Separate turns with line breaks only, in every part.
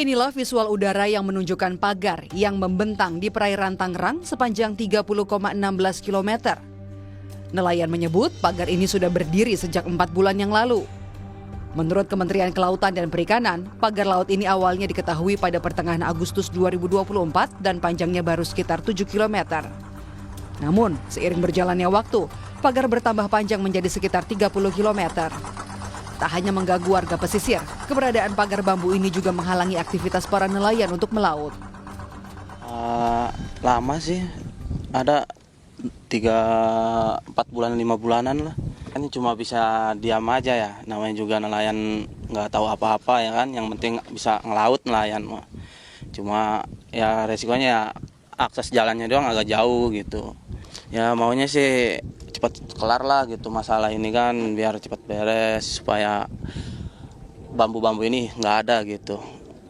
Inilah visual udara yang menunjukkan pagar yang membentang di perairan Tangerang sepanjang 30,16 km. Nelayan menyebut pagar ini sudah berdiri sejak 4 bulan yang lalu. Menurut Kementerian Kelautan dan Perikanan, pagar laut ini awalnya diketahui pada pertengahan Agustus 2024 dan panjangnya baru sekitar 7 km. Namun, seiring berjalannya waktu, pagar bertambah panjang menjadi sekitar 30 km. Tak hanya mengganggu warga pesisir, keberadaan pagar bambu ini juga menghalangi aktivitas para nelayan untuk melaut.
Lama sih, ada 3-4 bulan, 5 bulanan lah. Kan cuma bisa diam aja ya, namanya juga nelayan nggak tahu apa-apa ya kan, yang penting bisa ngelaut nelayan mah. Cuma ya resikonya ya akses jalannya doang agak jauh gitu. Ya maunya sih cepat kelar lah gitu masalah ini kan, biar cepat beres supaya bambu-bambu ini nggak ada gitu.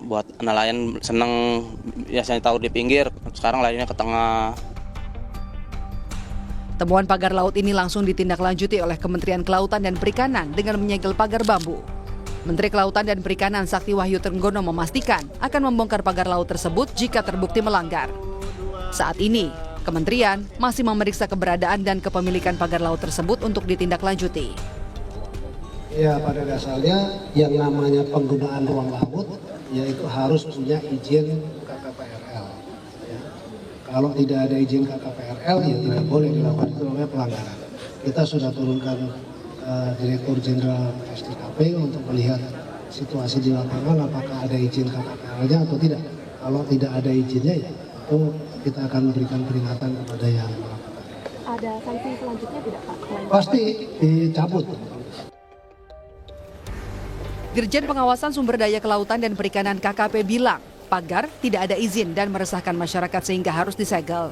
Buat nelayan seneng, biasanya tahu di pinggir, sekarang layarnya ke tengah.
Temuan pagar laut ini langsung ditindaklanjuti oleh Kementerian Kelautan dan Perikanan dengan menyegel pagar bambu. Menteri Kelautan dan Perikanan Sakti Wahyu Trenggono memastikan akan membongkar pagar laut tersebut jika terbukti melanggar. Saat ini, Kementerian masih memeriksa keberadaan dan kepemilikan pagar laut tersebut untuk ditindaklanjuti.
Ya, pada dasarnya yang namanya penggunaan ruang laut yaitu harus punya izin KKPRL. Ya. Kalau tidak ada izin KKPRL ya tidak boleh dilakukan, itu namanya pelanggaran. Kita sudah turunkan Direktur Jenderal STKP untuk melihat situasi di lapangan apakah ada izin KKPRL-nya atau tidak. Kalau tidak ada izinnya ya itu kita akan berikan peringatan kepada yang melakukan.
Ada sanksi selanjutnya tidak Pak?
Pasti dicabut.
Dirjen Pengawasan Sumber Daya Kelautan dan Perikanan KKP bilang, pagar tidak ada izin dan meresahkan masyarakat sehingga harus disegel.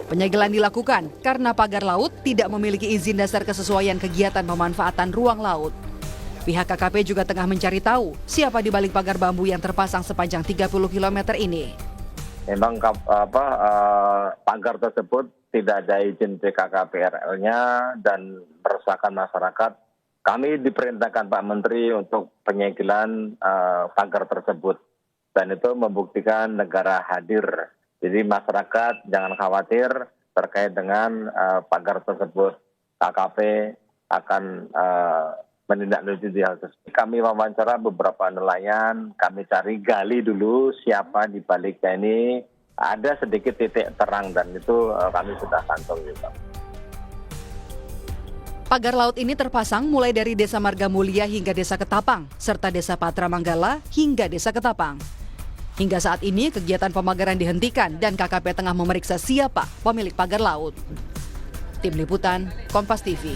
Penyegelan dilakukan karena pagar laut tidak memiliki izin dasar kesesuaian kegiatan pemanfaatan ruang laut. Pihak KKP juga tengah mencari tahu siapa di balik pagar bambu yang terpasang sepanjang 30 km ini.
Memang pagar tersebut tidak ada izin PKKPRL-nya dan meresahkan masyarakat. Kami diperintahkan Pak Menteri untuk penyegelan pagar tersebut. Dan itu membuktikan negara hadir. Jadi masyarakat jangan khawatir terkait dengan pagar tersebut. KKP akan menindaklanjuti hal tersebut. Kami wawancara beberapa nelayan, kami cari gali dulu siapa di baliknya ini. Ada sedikit titik terang dan itu kami sudah kantong juga.
Pagar laut ini terpasang mulai dari Desa Marga Mulia hingga Desa Ketapang, serta Desa Patra Manggala hingga Desa Ketapang. Hingga saat ini kegiatan pemagaran dihentikan dan KKP tengah memeriksa siapa pemilik pagar laut. Tim Liputan, Kompas TV.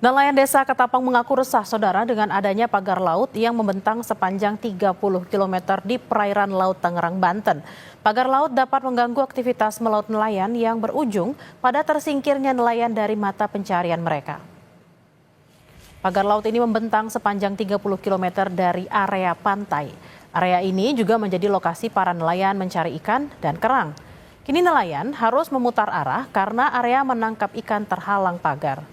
Nelayan Desa Ketapang mengaku resah saudara dengan adanya pagar laut yang membentang sepanjang 30 km di perairan Laut Tangerang, Banten. Pagar laut dapat mengganggu aktivitas melaut nelayan yang berujung pada tersingkirnya nelayan dari mata pencarian mereka. Pagar laut ini membentang sepanjang 30 km dari area pantai. Area ini juga menjadi lokasi para nelayan mencari ikan dan kerang. Kini nelayan harus memutar arah karena area menangkap ikan terhalang pagar.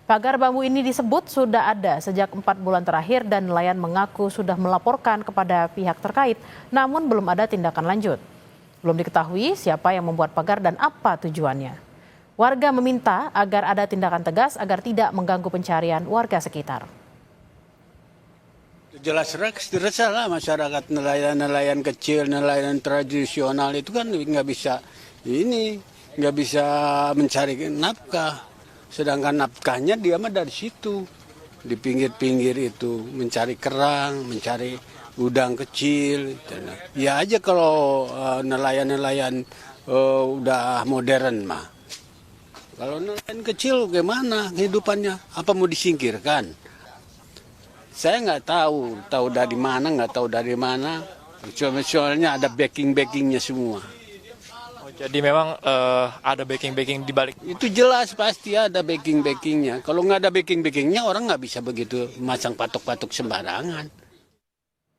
Pagar bambu ini disebut sudah ada sejak 4 bulan terakhir dan nelayan mengaku sudah melaporkan kepada pihak terkait, namun belum ada tindakan lanjut. Belum diketahui siapa yang membuat pagar dan apa tujuannya. Warga meminta agar ada tindakan tegas agar tidak mengganggu pencarian warga sekitar.
Jelas resah lah masyarakat, nelayan kecil, nelayan tradisional itu kan nggak bisa mencari nafkah. Sedangkan nafkahnya dia mah dari situ, di pinggir-pinggir itu, mencari kerang, mencari udang kecil. Ya aja kalau nelayan-nelayan udah modern mah. Kalau nelayan kecil gimana kehidupannya? Apa mau disingkirkan? Saya nggak tahu dari mana, nggak tahu dari mana. Soalnya ada backing-backingnya semua.
Jadi memang ada backing di balik.
Itu jelas pasti ada backing-backingnya. Kalau nggak ada backing-backingnya orang nggak bisa begitu masang patok-patok sembarangan.